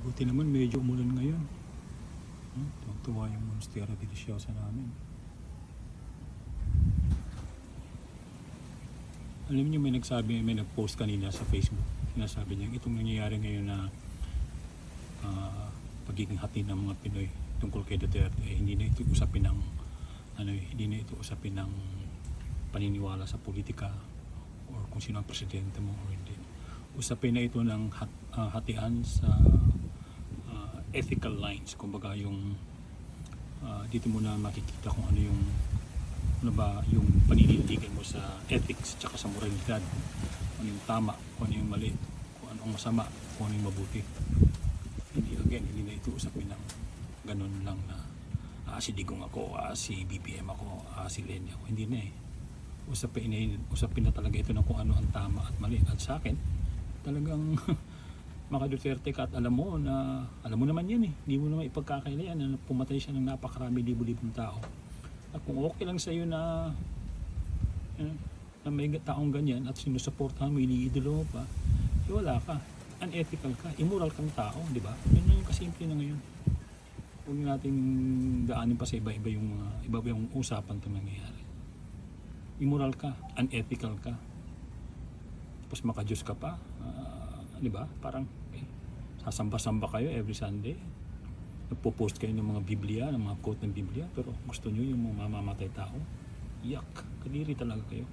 Buti naman medyo umulan ngayon. Tuwa yung Monstera Deliciosa namin. Alam niyo, may nag-post kanina sa Facebook. Sinasabi niya, itong nangyayari ngayon na pagiging hati ng mga Pinoy tungkol kay Duterte, hindi na ito usapin ng hindi na ito usapin ng paniniwala sa politika or kung sino ang presidente mo o hindi. Usapin na ito ng hatian sa ethical lines. Kumbaga yung dito mo na makikita kung ano yung yung paninindigan mo sa ethics tsaka sa moralidad, kung ano yung tama, kung ano yung mali, kung ano ang masama, kung ano yung mabuti. Hindi na ito usapin ng ganun lang na si Digong ako, si BBM ako, si Lenny ako. Hindi na eh. Usapin na talaga ito ng kung ano ang tama at mali. At sa akin, talagang maka Duterte ka at alam mo naman yan eh. Hindi mo naman ipagkakaila yan na pumatay siya ng napakarami libo-libong tao. At kung okay lang sa iyo na may taong ganyan at sinusuportahan mo, iniidolo mo pa, wala ka. Unethical ka, immoral kang tao, di ba? Yun lang yung kasimple na ngayon. Huwag nating daanin pa sa iba-iba yung usapan itong nangyayari. Immoral ka, unethical ka. Tapos maka-Diyos ka pa, di ba? Parang sasamba-samba kayo every Sunday. Nagpo-post kayo ng mga Biblia, ng mga quote ng Biblia, pero gusto nyo yung mga mamamatay tao. Yak, kadiri talaga kayo.